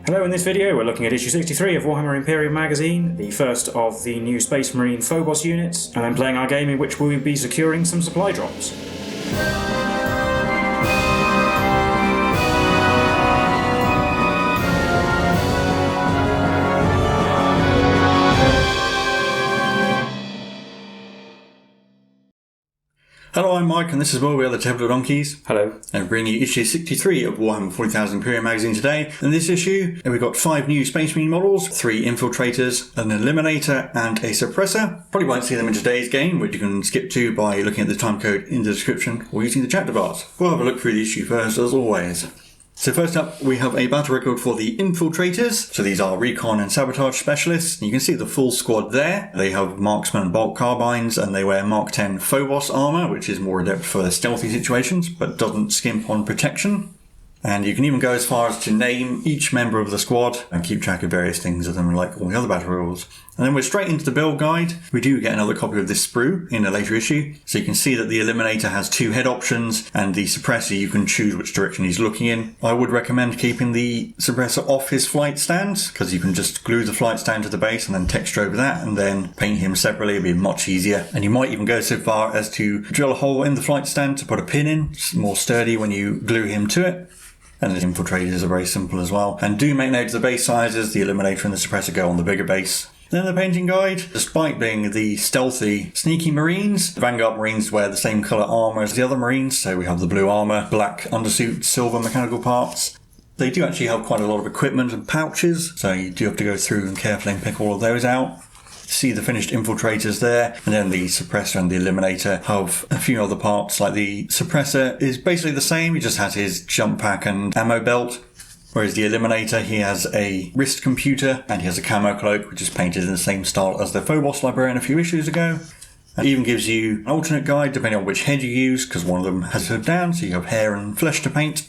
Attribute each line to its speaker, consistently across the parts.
Speaker 1: Hello, in this video we're looking at issue 63 of Warhammer Imperium magazine, the first of the new Space Marine Phobos units, and then playing our game in which we'll be securing some supply drops.
Speaker 2: Hello, I'm Mike, and this is Will. We are the Tabletop Donkeys.
Speaker 1: Hello.
Speaker 2: And bringing you issue 63 of Warhammer 40,000 Imperium magazine today. In this issue, we've got 5 new Space Marine models, 3 Infiltrators, an Eliminator, and a Suppressor. Probably won't see them in today's game, which you can skip to by looking at the time code in the description or using the chapter bars. We'll have a look through the issue first, as always. So first up, we have a battle record for the Infiltrators. So these are recon and sabotage specialists. You can see the full squad there. They have marksman and bolt carbines, and they wear Mark 10 Phobos armor, which is more adept for stealthy situations, but doesn't skimp on protection. And you can even go as far as to name each member of the squad and keep track of various things of them, like all the other battle rules. And then we're straight into the build guide. We do get another copy of this sprue in a later issue. So you can see that the Eliminator has 2 head options, and the Suppressor, you can choose which direction he's looking in. I would recommend keeping the Suppressor off his flight stand, because you can just glue the flight stand to the base and then texture over that, and then paint him separately. It'd be much easier. And you might even go so far as to drill a hole in the flight stand to put a pin in. It's more sturdy when you glue him to it. And the Infiltrators are very simple as well. And do make note of the base sizes. The Eliminator and the Suppressor go on the bigger base. Then the painting guide. Despite being the stealthy, sneaky Marines, the Vanguard Marines wear the same colour armour as the other Marines. So we have the blue armour, black undersuit, silver mechanical parts. They do actually have quite a lot of equipment and pouches, so you do have to go through and carefully pick all of those out. See the finished Infiltrators there, and then the Suppressor and the Eliminator have a few other parts. Like the Suppressor is basically the same, he just has his jump pack and ammo belt, whereas the Eliminator, he has a wrist computer and he has a camo cloak, which is painted in the same style as the Phobos Librarian a few issues ago. It even gives you an alternate guide depending on which head you use, because one of them has hood down, so you have hair and flesh to paint.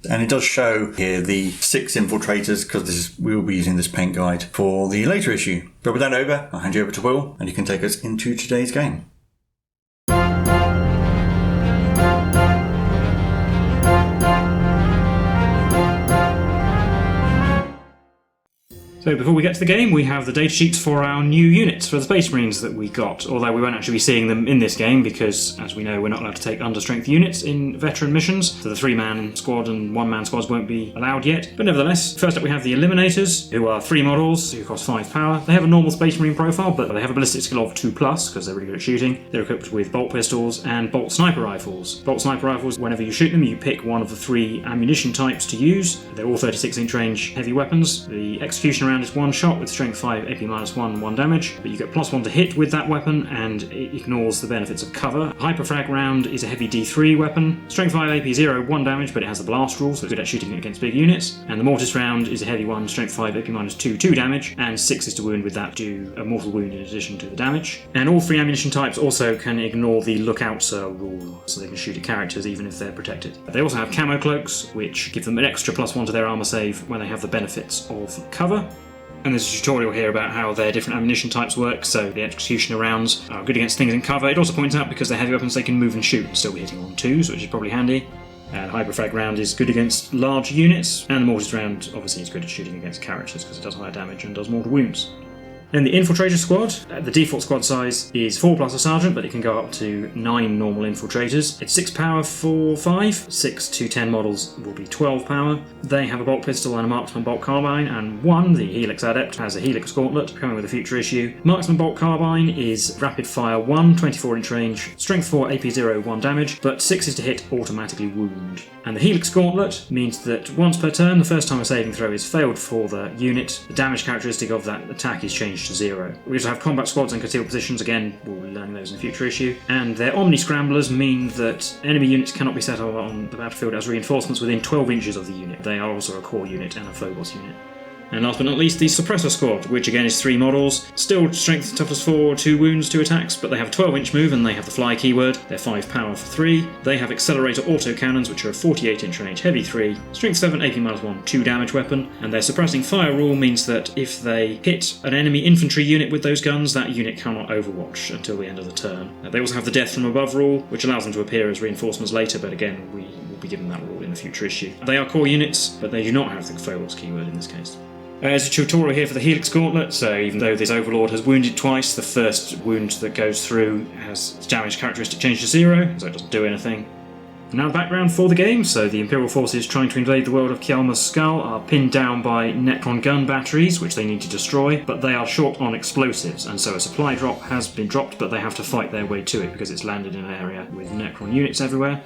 Speaker 2: And it does show here the 6 Infiltrators, because we will be using this paint guide for the later issue. But with that over, I'll hand you over to Will, and you can take us into today's game.
Speaker 1: So before we get to the game, we have the datasheets for our new units for the Space Marines that we got, although we won't actually be seeing them in this game because, as we know, we're not allowed to take understrength units in veteran missions, so the 3-man squad and 1-man squads won't be allowed yet. But nevertheless, first up we have the Eliminators, who are 3 models, who cost 5 power. They have a normal Space Marine profile, but they have a ballistic skill of 2+, because they're really good at shooting. They're equipped with bolt pistols and bolt sniper rifles. Bolt sniper rifles, whenever you shoot them, you pick one of the 3 ammunition types to use. They're all 36-inch range heavy weapons. The execution round is 1 shot with strength 5, AP -1, 1 damage, but you get +1 to hit with that weapon, and it ignores the benefits of cover. Hyperfrag round is a heavy D3 weapon. Strength 5, AP 0, 1 damage, but it has the blast rule, so it's good at shooting against big units. And the mortis round is a heavy one, strength 5, AP -2, 2 damage, and 6 is to wound with that, do a mortal wound in addition to the damage. And all 3 ammunition types also can ignore the lookout sir rule, so they can shoot at characters even if they're protected. They also have camo cloaks, which give them an extra +1 to their armor save when they have the benefits of cover. And there's a tutorial here about how their different ammunition types work, so the executioner rounds are good against things in cover. It also points out because they're heavy weapons they can move and shoot and still be hitting on 2s, which is probably handy. And Hyperfrag round is good against large units, and the mortis round obviously is good at shooting against characters because it does higher damage and does mortal wounds. Then the Infiltrator squad, the default squad size is 4 plus a sergeant, but it can go up to 9 normal Infiltrators. It's 6 power for 5, 6 to 10 models will be 12 power. They have a bolt pistol and a marksman bolt carbine, and 1, the Helix Adept, has a Helix Gauntlet, coming with a future issue. Marksman bolt carbine is rapid fire 1, 24-inch range, strength 4, AP 0, 1 damage, but 6 is to hit, automatically wound. And the Helix Gauntlet means that once per turn, the first time a saving throw is failed for the unit, the damage characteristic of that attack is changed to 0. We also have combat squads and concealed positions, again we'll be learning those in a future issue, and their Omni Scramblers mean that enemy units cannot be set on the battlefield as reinforcements within 12 inches of the unit. They are also a core unit and a Phobos unit. And last but not least, the Suppressor squad, which again is 3 models. Still strength toughness 4, 2 wounds, 2 attacks, but they have a 12-inch move and they have the fly keyword. They're 5 power for 3. They have accelerator autocannons, which are a 48-inch range heavy 3, strength 7, AP -1, 2 damage weapon. And their suppressing fire rule means that if they hit an enemy infantry unit with those guns, that unit cannot overwatch until the end of the turn. They also have the death from above rule, which allows them to appear as reinforcements later, but again, we will will be given that rule in a future issue. They are core units, but they do not have the Phobos keyword in this case. There's a tutorial here for the Helix Gauntlet, so even though this Overlord has wounded twice, the first wound that goes through has damage characteristic changed to 0, so it doesn't do anything. Now the background for the game, so the Imperial forces trying to invade the world of Kialma's Skull are pinned down by Necron gun batteries, which they need to destroy, but they are short on explosives, and so a supply drop has been dropped, but they have to fight their way to it because it's landed in an area with Necron units everywhere.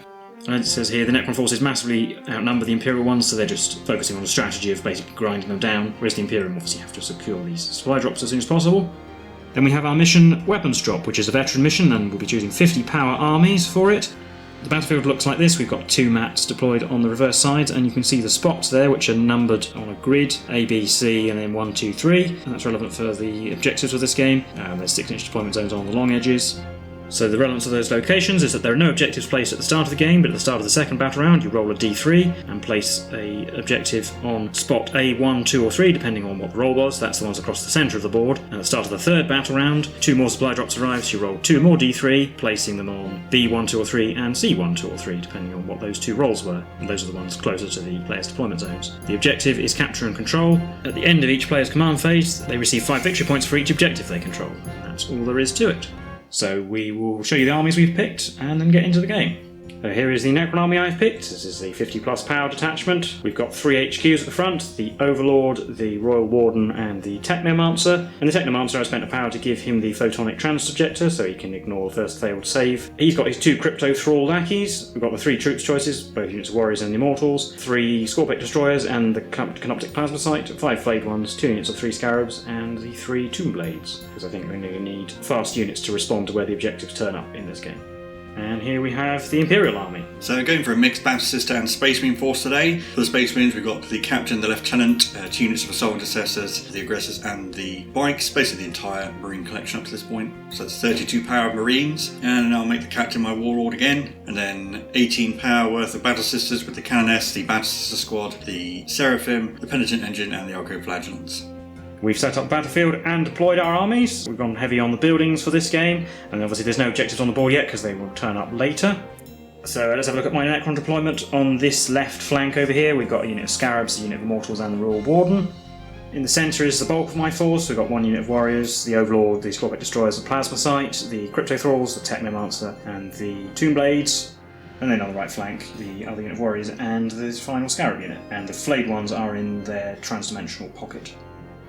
Speaker 1: And it says here the Necron forces massively outnumber the Imperial ones, so they're just focusing on the strategy of basically grinding them down, whereas the Imperium obviously have to secure these supply drops as soon as possible. Then we have our mission Weapons Drop, which is a veteran mission, and we'll be choosing 50 power armies for it. The battlefield looks like this. We've got 2 mats deployed on the reverse sides, and you can see the spots there, which are numbered on a grid, A, B, C, and then 1, 2, 3. And that's relevant for the objectives of this game. There's 6-inch deployment zones on the long edges. So the relevance of those locations is that there are no objectives placed at the start of the game, but at the start of the second battle round you roll a d3 and place an objective on spot A, 1, 2 or 3 depending on what the roll was. That's the ones across the centre of the board. And at the start of the third battle round, 2 more supply drops arrive, so you roll 2 more d3, placing them on B, 1, 2 or 3 and C, 1, 2 or 3 depending on what those 2 rolls were. And those are the ones closer to the player's deployment zones. The objective is capture and control. At the end of each player's command phase, they receive 5 victory points for each objective they control. That's all there is to it. So we will show you the armies we've picked and then get into the game. So here is the Necron army I've picked. This is the 50 plus power detachment. We've got 3 HQs at the front, the Overlord, the Royal Warden and the Technomancer. And the Technomancer, I spent a power to give him the Photonic Transubjector so he can ignore the first failed save. He's got his 2 Crypto Thrall lackeys. We've got the 3 troops choices, both units of Warriors and Immortals, 3 Scorpic Destroyers and the Canoptic Plasma Sight, 5 Flayed Ones, 2 units of 3 Scarabs and the 3 Tomb Blades, because I think we need fast units to respond to where the objectives turn up in this game. And here we have the Imperial Army.
Speaker 2: So going for a mixed Battle Sister and Space Marine force today. For the Space Marines we've got the Captain, the Lieutenant, 2 units of Assault Intercessors, the Aggressors and the Bikes, basically the entire Marine collection up to this point. So that's 32 power of Marines, and I'll make the Captain my Warlord again, and then 18 power worth of Battle Sisters with the Canoness, the Battle Sister Squad, the Seraphim, the Penitent Engine and the Arcoflagellants.
Speaker 1: We've set up the battlefield and deployed our armies. We've gone heavy on the buildings for this game, and obviously there's no objectives on the board yet because they will turn up later. So let's have a look at my Necron deployment. On this left flank over here we've got a unit of Scarabs, a unit of Immortals and the Royal Warden. In the centre is the bulk of my force. We've got 1 unit of Warriors, the Overlord, the Scorpic Destroyers and Plasma Sight, the Crypto Thralls, the Technomancer and the Tomb Blades. And then on the right flank, the other unit of Warriors and the final Scarab unit. And the Flayed Ones are in their transdimensional pocket.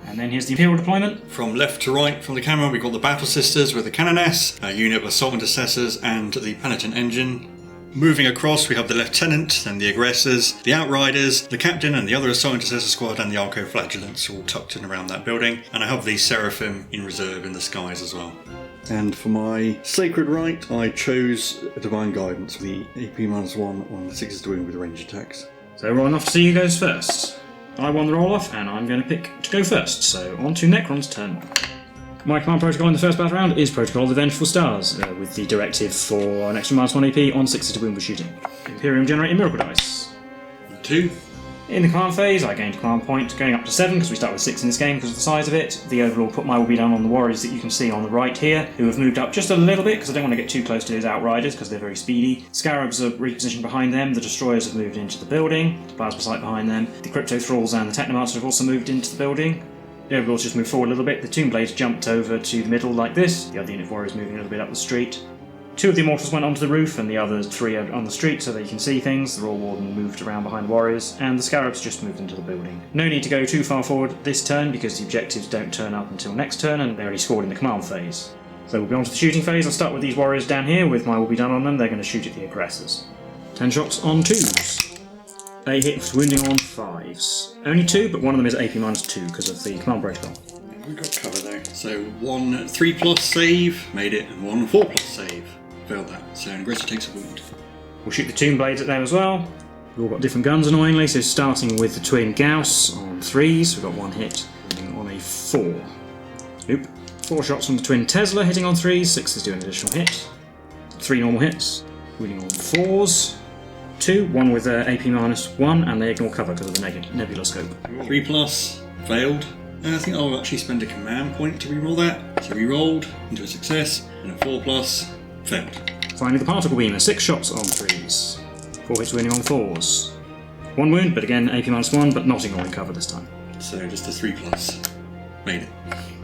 Speaker 1: And then here's the Imperial deployment.
Speaker 2: From left to right from the camera we've got the Battle Sisters with the Canoness, a unit of Assault Intercessors and the Penitent Engine. Moving across we have the Lieutenant, then the Aggressors, the Outriders, the Captain and the other Assault Intercessor squad and the Arcoflagellants all tucked in around that building. And I have the Seraphim in reserve in the skies as well. And for my Sacred Right I chose a Divine Guidance, the AP-1 on the 6s to win with range attacks.
Speaker 1: So rolling off to see who goes first. I won the roll-off, and I'm going to pick to go first, so on to Necron's turn 1. My command protocol in the first battle round is Protocol of the Vengeful Stars, with the directive for an extra -1 AP on 6s to win with shooting. Imperium generating Miracle Dice.
Speaker 2: 2.
Speaker 1: In the command phase, I gained a command point, going up to 7 because we start with 6 in this game because of the size of it. The Overlord put my will be down on the Warriors that you can see on the right here, who have moved up just a little bit because I don't want to get too close to his Outriders because they're very speedy. Scarabs are repositioned behind them, the Destroyers have moved into the building, the Plasma Sight behind them, the Crypto Thralls and the Technomancer have also moved into the building. The Overlord's just moved forward a little bit, the Tomb Blades jumped over to the middle like this, the other unit of Warriors moving a little bit up the street. 2 of the Immortals went onto the roof and the other 3 are on the street so that you can see things. The Royal Warden moved around behind Warriors and the Scarabs just moved into the building. No need to go too far forward this turn because the objectives don't turn up until next turn and they're already scored in the command phase. So we'll be on to the shooting phase. I'll start with these Warriors down here with my will be done on them. They're going to shoot at the Aggressors. 10 shots on 2s. 8 hits, wounding on 5s. Only 2, but one of them is AP-2 because of the command protocol.
Speaker 2: We've got cover though. So 1 3+ save, made it, and 1 4+ save. Failed that, so an Aggressor takes a wound.
Speaker 1: We'll shoot the Tomb Blades at them as well. We've all got different guns annoyingly, so starting with the Twin Gauss on 3s, we've got 1 hit, hitting on a 4. Oop. 4 shots from the Twin Tesla hitting on 3s, 6s do an additional hit. 3 normal hits, wounding on 4s. 2, 1 with AP-1, and they ignore cover because of the Nebula Scope.
Speaker 2: 3+, failed. I think I'll actually spend a command point to reroll that. So rerolled into a success, and a 4+, failed.
Speaker 1: Finally the Particle Beamer, 6 shots on 3s. 4 hits wounding on 4s. 1 wound, but again AP -1, but not ignoring cover this time.
Speaker 2: So just a 3+. Made it.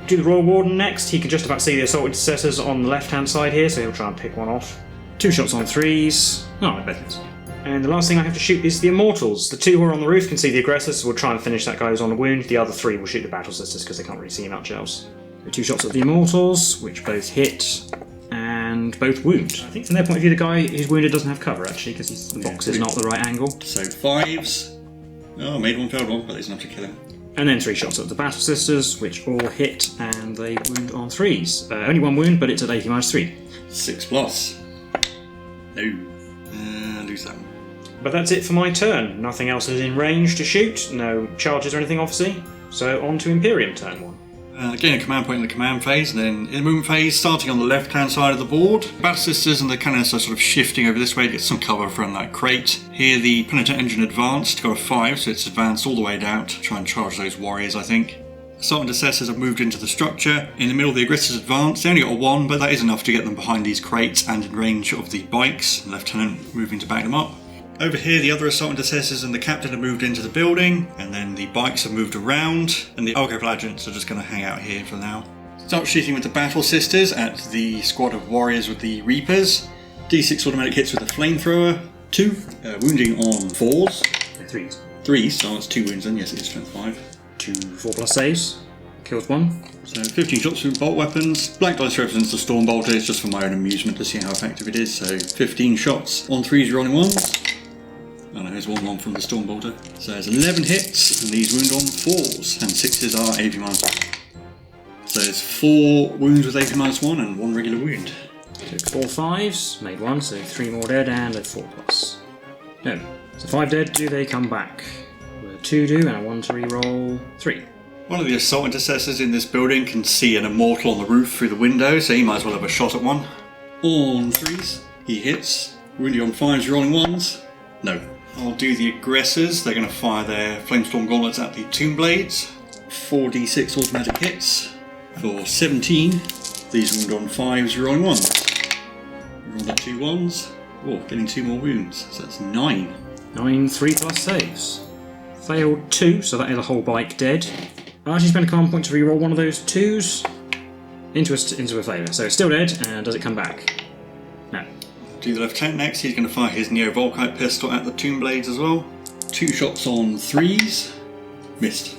Speaker 1: Do the Royal Warden next. He can just about see the Assault Intercessors on the left-hand side here, so he'll try and pick one off. 2 shots on 3s. Oh, both hits. And the last thing I have to shoot is the Immortals. The 2 who are on the roof can see the aggressors, so we'll try and finish that guy who's on the wound. The other 3 will shoot the Battle Sisters because they can't really see much else. So 2 shots at the Immortals, which both hit and both wound. I think from their point of view, the guy who's wounded doesn't have cover actually because the box is not the right angle.
Speaker 2: So 5s. Oh, made one, failed one, but there's enough to kill him.
Speaker 1: And then 3 shots at the Battle Sisters, which all hit and they wound on 3s. Only 1 wound, but it's at AP -3.
Speaker 2: 6+. No. Lose that one.
Speaker 1: But that's it for my turn. Nothing else is in range to shoot. No charges or anything, obviously. So on to Imperium turn 1.
Speaker 2: Again, a command point in the command phase, and then in the movement phase, starting on the left-hand side of the board, Battle Sisters and the cannons are sort of shifting over this way to get some cover from that crate. Here, the Penitent Engine advanced, got a 5, so it's advanced all the way down to try and charge those warriors, I think. Assault Intercessors have moved into the structure. In the middle, the aggressors advance. They only got a 1, but that is enough to get them behind these crates and in range of the bikes. Lieutenant moving to back them up. Over here, the other Assault Intercessors and the Captain have moved into the building, and then the bikes have moved around, and the Argo-Flagellants are just going to hang out here for now. Start shooting with the Battle Sisters at the squad of warriors with the Reapers. D6 automatic hits with the Flamethrower. 2. Wounding on 4s.
Speaker 1: 3s.
Speaker 2: 3s, so it's 2 wounds then, yes it is strength 5.
Speaker 1: 2 4+ saves. Kills 1.
Speaker 2: So 15 shots with bolt weapons. Black dice represents the Storm Bolter, it's just for my own amusement to see how effective it is. So 15 shots on 3s rolling 1s. Oh no, there's 1 from the Storm Bolter. So there's 11 hits, and these wound on 4s, and 6s are AP -1. So there's 4 wounds with AP -1 and 1 regular wound.
Speaker 1: Took 4 5s, made 1, so 3 more dead and a 4+. No, so 5 dead, do they come back? 2 do, and a 1 to reroll 3.
Speaker 2: One of the Assault Intercessors in this building can see an Immortal on the roof through the window, so he might as well have a shot at one. On 3s, he hits. Wounding on 5s, rolling 1s. No. I'll do the aggressors. They're going to fire their Flamestorm Gauntlets at the Tomb Blades. 4d6 automatic hits for 17. These wound on 5s, rolling 1s. Roll the 2 1s. Oh, getting 2 more wounds, so that's 9.
Speaker 1: 9 3+ saves. Failed 2, so that is a whole bike dead. I actually spend a command point to reroll one of those 2s into a failure. So it's still dead, and does it come back? No.
Speaker 2: Do the Lieutenant next. He's going to fire his Neo-Volkite pistol at the Tomb Blades as well. 2 shots on 3s. Missed.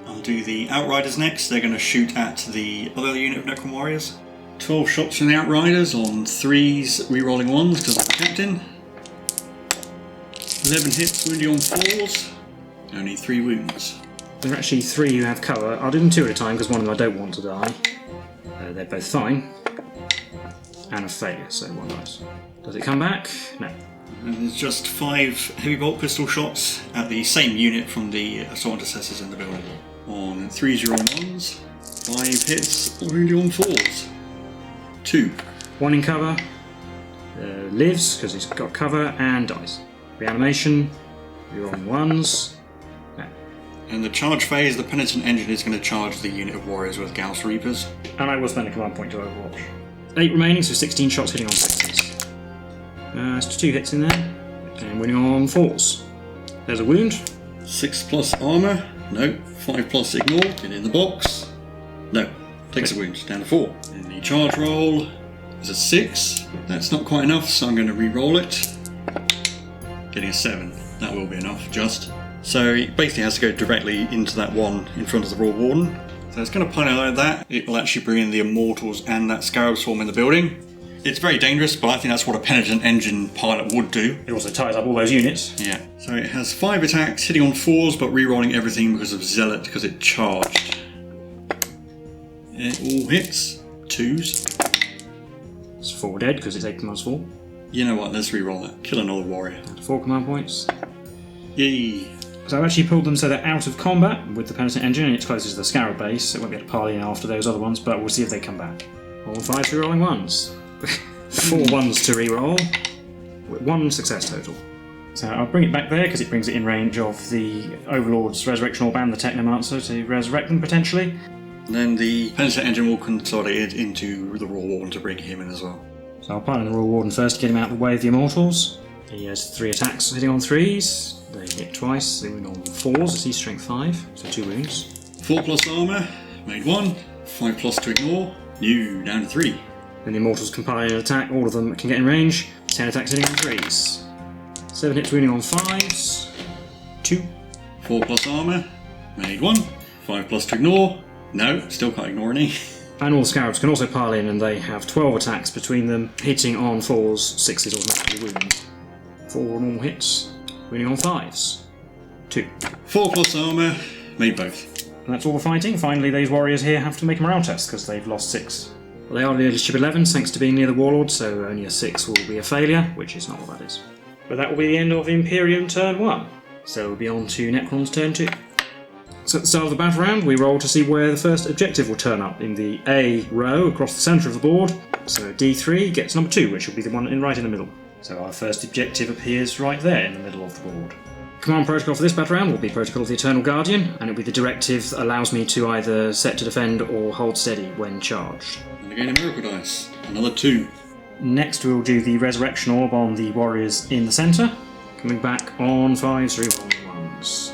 Speaker 2: I'll do the Outriders next. They're going to shoot at the other unit of Necron Warriors. 12 shots from the Outriders on 3s, rerolling 1s because of the Captain. 11 hits, wounding on 4s. Only 3 wounds.
Speaker 1: There are actually 3 who have cover. I'll do them 2 at a time because one of them I don't want to die. They're both fine. And a failure, so 1 dice. Does it come back? No.
Speaker 2: And there's just 5 heavy bolt pistol shots at the same unit from the Assault Intercessors in the building. On 3s, you're on 1s. 5 hits, wounding on 4s. 2.
Speaker 1: 1 in cover. Lives because he's got cover and dies. Reanimation. You're on 1s.
Speaker 2: In the charge phase, the Penitent Engine is going to charge the unit of warriors with Gauss Reapers.
Speaker 1: And I will spend a command point to Overwatch. 8 remaining, so 16 shots hitting on 6s. There's 2 hits in there, and winning on 4s. There's a wound.
Speaker 2: 6+ armour. No. 5+ ignore. Get in the box. No. Takes a wound. Down to 4. In the charge roll, there's a 6. That's not quite enough, so I'm going to re-roll it. Getting a 7. That will be enough, just. So it basically has to go directly into that one in front of the Royal Warden. So it's going to point out like that. It will actually bring in the Immortals and that Scarab Swarm in the building. It's very dangerous, but I think that's what a Penitent Engine pilot would do.
Speaker 1: It also ties up all those units.
Speaker 2: Yeah. So it has 5 attacks, hitting on 4s, but re-rolling everything because of Zealot, because it charged. It all hits. 2s.
Speaker 1: It's 4 dead because it's 8 commands 4.
Speaker 2: You know what, let's re-roll that. Kill another warrior.
Speaker 1: 4 command points.
Speaker 2: Yay.
Speaker 1: So I've actually pulled them so they're out of combat with the Penitent Engine, and it's closest to the Scarab base, so it won't be able to parley in after those other ones, but we'll see if they come back. All 5 re-rolling 1s. 4 1s to re-roll, with 1 success total. So I'll bring it back there because it brings it in range of the Overlord's Resurrection Orb and the Technomancer to resurrect them potentially.
Speaker 2: And then the Penitent Engine will consolidate it into the Royal Warden to bring him in as well.
Speaker 1: So I'll pile in the Royal Warden first to get him out of the way of the Immortals. He has 3 attacks hitting on 3s. They hit twice. They wound on 4s. Is he strength 5? So 2 wounds.
Speaker 3: 4 plus armour, made 1. 5 plus to ignore, new, down to 3.
Speaker 1: Then the Immortals compile an attack. All of them can get in range. 10 attacks hitting on 3s. 7 hits wounding on 5s. 2.
Speaker 3: 4 plus armour, made 1. 5 plus to ignore, no, still can't ignore any.
Speaker 1: And all the Scarabs can also pile in, and they have 12 attacks between them, hitting on 4s, 6s automatically wound. 4 normal hits, wounding on 5s. 2.
Speaker 3: 4 plus armour, made both.
Speaker 1: And that's all the fighting. Finally, these warriors here have to make a morale test because they've lost 6. Well, they are leadership 11 thanks to being near the Warlord, so only a 6 will be a failure, which is not what that is. But that will be the end of Imperium turn 1. So we'll be on to Necron's turn 2. So at the start of the battle round, we roll to see where the first objective will turn up in the A row across the centre of the board. So D3 gets number 2, which will be the one right in the middle. So our first objective appears right there in the middle of the board. Command protocol for this battle round will be Protocol of the Eternal Guardian, and it will be the directive that allows me to either set to defend or hold steady when charged.
Speaker 3: And again a miracle dice, another 2.
Speaker 1: Next we'll do the Resurrection Orb on the warriors in the centre. Coming back on 5s, 3 on 1s.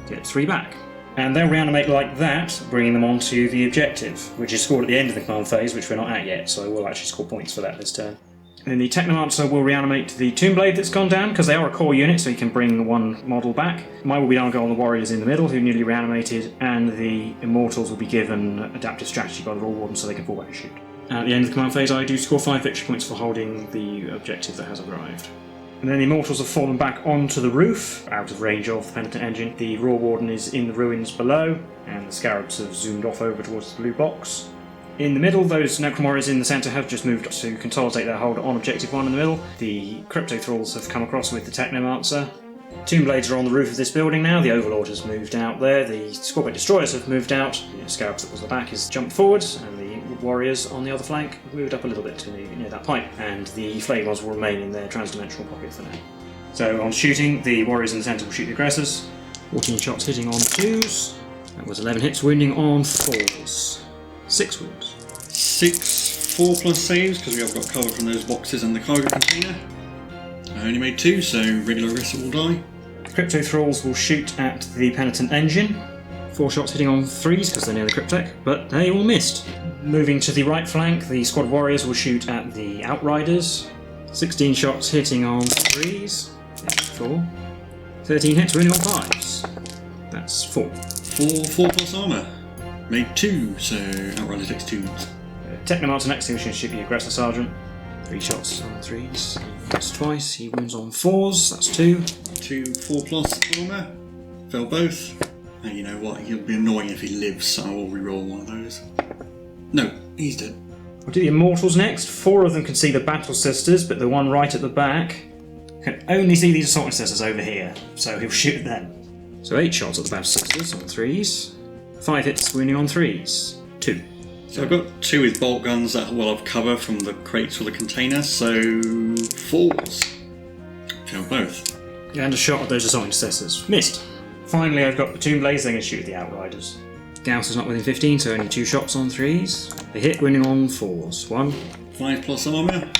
Speaker 1: Get 3 back. And they'll reanimate like that, bringing them onto the objective, which is scored at the end of the command phase, which we're not at yet, so we'll actually score points for that this turn. Then the Technomancer will reanimate the Tomb Blade that's gone down, because they are a core unit, so you can bring one model back. Mine will be done on the warriors in the middle, who newly reanimated, and the Immortals will be given adaptive strategy by the Rule Warden, so they can fall back and shoot. And at the end of the command phase, I do score 5 victory points for holding the objective that has arrived. And then the Immortals have fallen back onto the roof, out of range of the Penitent Engine. The Raw Warden is in the ruins below, and the Scarabs have zoomed off over towards the blue box. In the middle, those Necromorphs in the centre have just moved to consolidate their hold on Objective 1 in the middle. The Crypto Thralls have come across with the Technomancer. Tomb Blades are on the roof of this building now. The Overlord has moved out there. The Scorpion Destroyers have moved out. The Scarabs that was at the back has jumped forwards, and the Warriors on the other flank have moved up a little bit to near that pipe. And the Flame Ones will remain in their transdimensional pocket for now. So on shooting, the Warriors in the centre will shoot the aggressors. 14 shots hitting on 2s. That was 11 hits wounding on 4s. 6 wounds.
Speaker 3: 6 4 plus saves, because we have got cover from those boxes and the cargo container. I only made 2, so regular aggressor will die.
Speaker 1: Crypto Thralls will shoot at the Penitent Engine. 4 shots hitting on 3s because they're near the Cryptek, but they all missed. Moving to the right flank, the Squad Warriors will shoot at the Outriders. 16 shots hitting on 3s. 4. 13 hits wounding on 5s. That's 4.
Speaker 3: 4 plus armour. Made 2, so Outrider takes 2.
Speaker 1: Technomancer next to should shoot the Aggressor Sergeant. 3 shots on 3s. He hits twice. He wounds on 4s. That's 2.
Speaker 3: 2 4 plus armour. Fail both. And you know what? He'll be annoying if he lives, so I'll reroll one of those. No, he's dead.
Speaker 1: We'll do the Immortals next. 4 of them can see the Battle Sisters, but the one right at the back can only see these Assault Intercessors over here, so he'll shoot at them. So 8 shots at the Battle Sisters on 3s. 5 hits wounding on 3s. 2.
Speaker 3: So I've got 2 with bolt guns that will have cover from the crates or the container, so 4s. Fail both.
Speaker 1: And a shot at those Assault Intercessors. Missed. Finally, I've got the Tomb Blades, they're going to shoot at the Outriders. Gauss is not within 15, so only 2 shots on 3s. They hit, wounding on 4s. 1.
Speaker 3: 5 plus armour.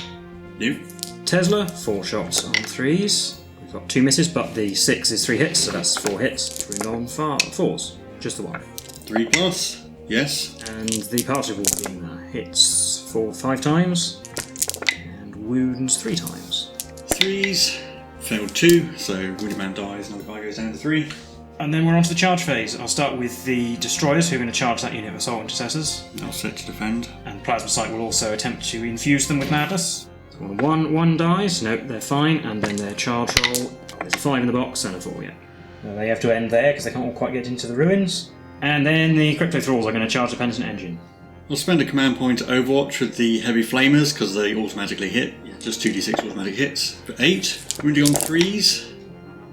Speaker 3: Nope.
Speaker 1: Tesla, 4 shots on 3s. We've got 2 misses, but the 6 is 3 hits, so that's 4 hits. Wounding on 4s. Just the 1.
Speaker 3: 3 plus. Yes.
Speaker 1: And the Particle Beam hits for 5 times. And wounds 3 times.
Speaker 3: 3s. Failed 2, so Wounded Man dies, another guy goes down to 3.
Speaker 1: And then we're on to the charge phase. I'll start with the Destroyers, who are going to charge that unit of Assault Intercessors.
Speaker 3: I'll set to defend.
Speaker 1: And Plasma Sight will also attempt to infuse them with madness. So one dies, nope, they're fine, and then their charge roll. There's a 5 in the box and a 4, yeah. Now they have to end there because they can't all quite get into the ruins. And then the Crypto Thralls are going to charge the Penitent Engine.
Speaker 3: I'll spend a command point to Overwatch with the Heavy Flamers because they automatically hit. Just 2d6 automatic hits. For 8. Wounding on 3s.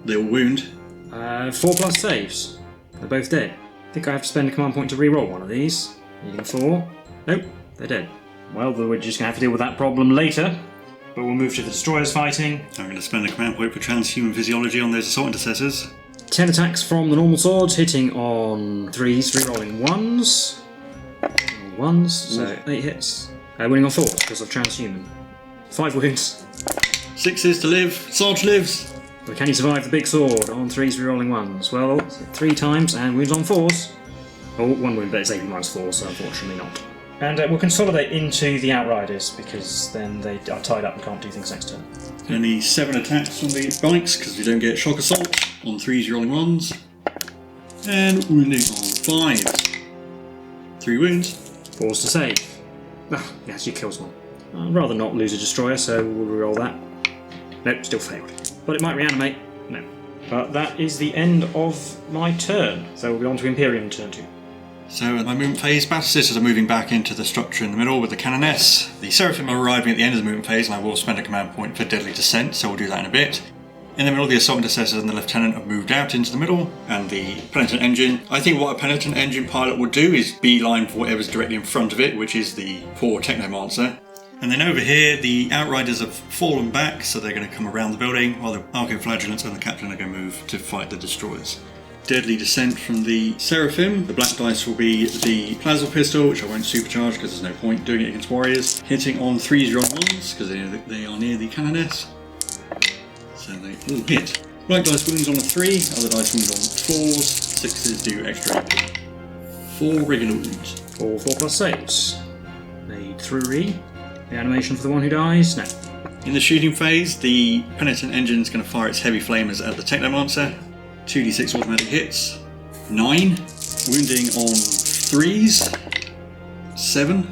Speaker 3: They'll wound.
Speaker 1: 4 plus saves. They're both dead. I think I have to spend a command point to reroll one of these. Needing 4. Nope, they're dead. Well, we're just going to have to deal with that problem later. But we'll move to the Destroyers fighting.
Speaker 3: I'm going to spend a command point for Transhuman Physiology on those Assault Intercessors.
Speaker 1: 10 attacks from the normal swords, hitting on 3s, rerolling 1s. 1s, so 8 hits. Winning on 4s because of Transhuman. 5 wounds.
Speaker 3: Sixes to live. Sarge lives.
Speaker 1: But can he survive the big sword on 3s rerolling 1s? Well, 3 times and wounds on 4s. Oh, 1 wound, but it's AP -4, so unfortunately not. And we'll consolidate into the Outriders, because then they are tied up and can't do things next turn.
Speaker 3: Only 7 attacks on the bikes, because we don't get shock assault on 3s rolling 1s. And wounding on 5s. 3 wounds.
Speaker 1: 4s to save. Ah, he actually kills one. I'd rather not lose a destroyer, so we'll reroll that. Nope, still failed. But it might reanimate. No. But that is the end of my turn. So we'll be on to Imperium turn 2.
Speaker 3: So at my movement phase, Battle Sisters are moving back into the structure in the middle with the Canoness. The Seraphim are arriving at the end of the movement phase, and I will spend a command point for Deadly Descent, so we'll do that in a bit. In the middle, the Assault Intercessors and the Lieutenant have moved out into the middle, and the Penitent Engine. I think what a Penitent Engine pilot would do is beeline for whatever's directly in front of it, which is the poor Technomancer. And then over here, the Outriders have fallen back, so they're going to come around the building, while the Archoflagellants and the Captain are going to move to fight the Destroyers. Deadly Descent from the Seraphim. The black dice will be the Plasma Pistol, which I won't supercharge because there's no point doing it against Warriors. Hitting on 3s roll 1s, because they are near the Canoness. So they all hit. Black dice wounds on a 3, other dice wounds on 4s, 6s do extra AP. 4 regular wounds.
Speaker 1: 4 + saves. Made 3. The animation for the one who dies? No.
Speaker 3: In the shooting phase, the Penitent Engine is going to fire its heavy flamers at the Technomancer. 2d6 automatic hits. 9. Wounding on 3s. 7.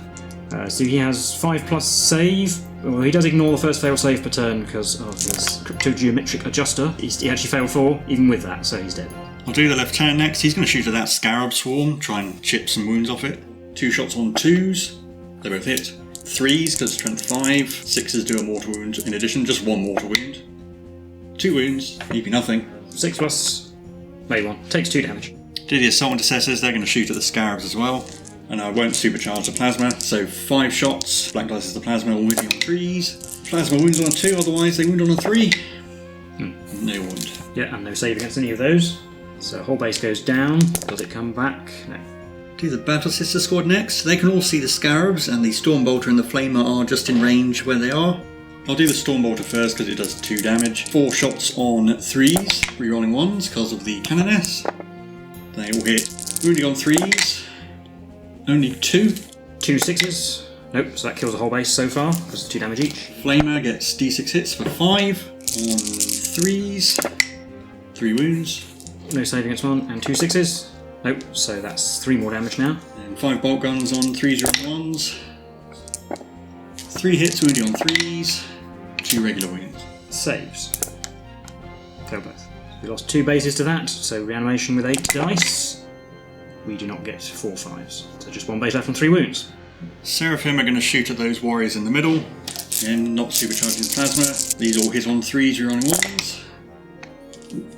Speaker 1: So he has 5+ save. Well, he does ignore the first failed save per turn because of his cryptogeometric adjuster. He actually failed 4, even with that, so he's dead.
Speaker 3: I'll do the Lieutenant next. He's going to shoot at that Scarab Swarm, try and chip some wounds off it. 2 shots on 2s. They both hit. 3s because strength 5. 6s do a mortal wound in addition, just 1 mortal wound. 2 wounds, EP nothing.
Speaker 1: 6+, made 1. Takes 2 damage.
Speaker 3: Do the Assault Intercessors, they're going to shoot at the Scarabs as well. And I won't supercharge the Plasma, so 5 shots. Black dice is the Plasma, all wounding on 3s. Plasma wounds on a 2, otherwise they wound on a 3. No wound.
Speaker 1: Yeah, and no save against any of those. So whole base goes down. Does it come back? No.
Speaker 3: Do the Battle Sister squad next. They can all see the Scarabs, and the Stormbolter and the Flamer are just in range where they are. I'll do the Stormbolter first because it does 2 damage. 4 shots on 3s, rerolling 1s because of the Canoness. They all hit. Wounding on 3s. Only 2.
Speaker 1: 2 6s. Nope, so that kills the whole base so far because it's 2 damage each.
Speaker 3: Flamer gets d6 hits for 5 on 3s. 3 wounds.
Speaker 1: No save against 1 and 2 6s. Nope, so that's 3 more damage now.
Speaker 3: And 5 bolt guns on 3s and 1s. 3 hits, wounding on 3s. 2 regular wounds.
Speaker 1: Saves. Fail both. We lost 2 bases to that, so reanimation with 8 dice. We do not get 4 5s. So just 1 base left on 3 wounds.
Speaker 3: Seraphim are going to shoot at those warriors in the middle. Again, not supercharging the Plasma. These all hit on 3s, rerolling 1s.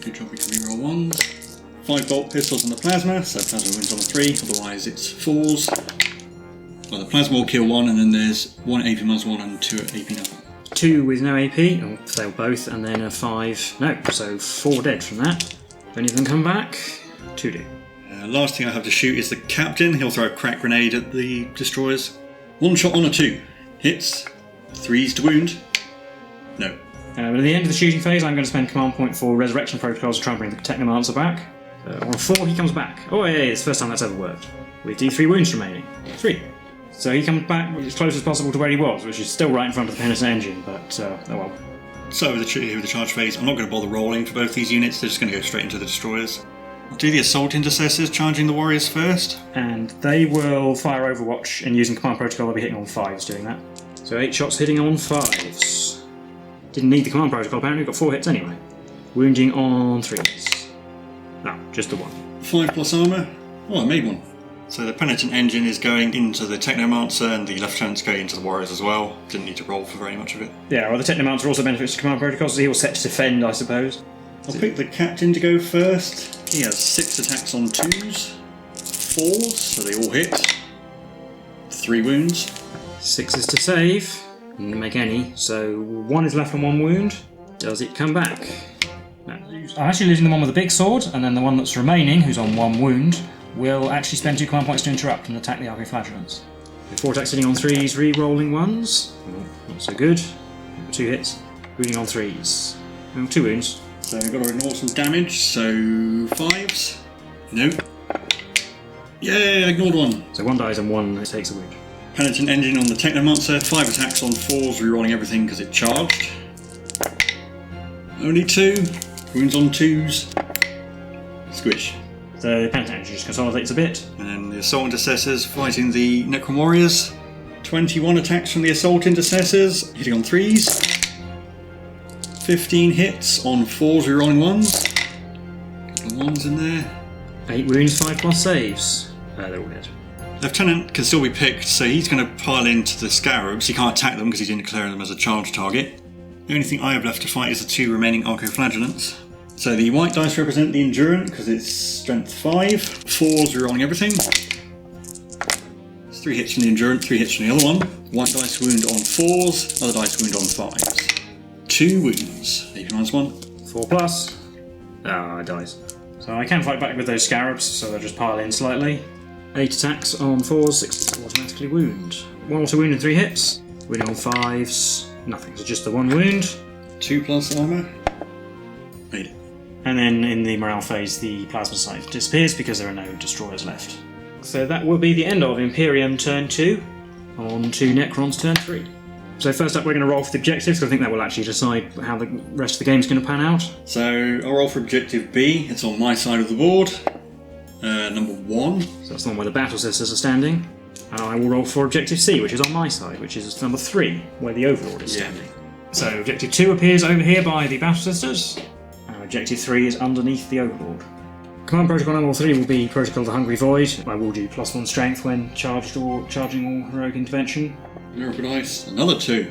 Speaker 3: Good job, we can reroll 1s. 5 bolt pistols on the Plasma, so Plasma wins on a 3, otherwise it's 4s. Well, the Plasma will kill 1, and then there's 1 AP -1 and 2 AP nothing.
Speaker 1: 2 with no AP, oh, failed both, and then a 5. No, so 4 dead from that. If any of them come back, 2 do.
Speaker 3: Last thing I have to shoot is the Captain. He'll throw a crack grenade at the Destroyers. 1 shot on a 2. Hits. 3s to wound. No.
Speaker 1: But at the end of the shooting phase, I'm going to spend command point for Resurrection Protocols to try and bring the Technomancer back. On a 4, he comes back. Oh, yeah, it's the first time that's ever worked. With D3 wounds remaining. 3. So he comes back as close as possible to where he was, which is still right in front of the Penitent Engine, but oh well.
Speaker 3: So with the charge phase, I'm not going to bother rolling for both these units. They're just going to go straight into the Destroyers. I'll do the Assault Intercessors, charging the Warriors first.
Speaker 1: And they will fire Overwatch, and using Command Protocol, they'll be hitting on 5s doing that. So 8 shots hitting on 5s. Didn't need the Command Protocol, apparently, got 4 hits anyway. Wounding on 3s. No, just the 1.
Speaker 3: 5+ armour. Oh, I made 1. So the Penitent Engine is going into the Technomancer, and the Lieutenant's going into the Warriors as well. Didn't need to roll for very much of it.
Speaker 1: Yeah, well, the Technomancer also benefits from Command Protocol, so he will set to defend, I suppose.
Speaker 3: I'll pick the Captain to go first. He has 6 attacks on 2s. 4s, so they all hit. 3 wounds.
Speaker 1: 6s to save. Didn't make any, so 1 is left on 1 wound. Does it come back? No. I'm actually losing the one with the big sword, and then the one that's remaining, who's on 1 wound, will actually spend 2 command points to interrupt and attack the Archoflagellants. 4 attacks hitting on 3s, re-rolling 1s. Not so good. 2 hits. Wounding on 3s. 2 wounds.
Speaker 3: So I've got to ignore some damage, so 5s. Nope. Yeah, ignored 1.
Speaker 1: So 1 dies and 1 takes a wound.
Speaker 3: Penitent Engine on the Technomancer, 5 attacks on 4s, rerolling everything because it charged. Only 2. Wounds on 2s. Squish.
Speaker 1: So the Penitent Engine just consolidates a bit.
Speaker 3: And then the Assault Intercessors fighting the Necron Warriors. 21 attacks from the Assault Intercessors, hitting on 3s. 15 hits on 4s, rerolling 1s. Couple of 1s in there.
Speaker 1: 8 wounds, 5 plus saves. They're all dead.
Speaker 3: Lieutenant can still be picked, so he's going to pile into the Scarabs. He can't attack them because he didn't declare them as a charge target. The only thing I have left to fight is the 2 remaining Arcoflagellants. So the white dice represent the Endurant because it's strength 5. 4s, rerolling everything. It's 3 hits from the Endurant, 3 hits from the other one. White dice wound on 4s, other dice wound on 5s. 2 wounds. AP -1.
Speaker 1: 4 plus. It dies. So I can fight back with those Scarabs, so they'll just pile in slightly. 8 attacks on 4s, 6 automatically wound. 1 auto wound and 3 hits. Wounding on 5s, nothing, so just the 1 wound.
Speaker 3: 2 plus armour. Made it.
Speaker 1: And then in the morale phase, the plasma sight disappears because there are no destroyers left. So that will be the end of Imperium turn 2. On to Necrons turn 3. So first up we're going to roll for the objectives, because I think that will actually decide how the rest of the game is going to pan out.
Speaker 3: So I'll roll for objective B. It's on my side of the board. Number 1.
Speaker 1: So that's the one where the Battle Sisters are standing. And I will roll for objective C, which is on my side, which is number 3, where the Overlord is standing. So objective 2 appears over here by the Battle Sisters, and objective 3 is underneath the Overlord. Command protocol number 3 will be Protocol the Hungry Void. I will do +1 strength when charged or charging or heroic intervention.
Speaker 3: Miracle dice. Another 2.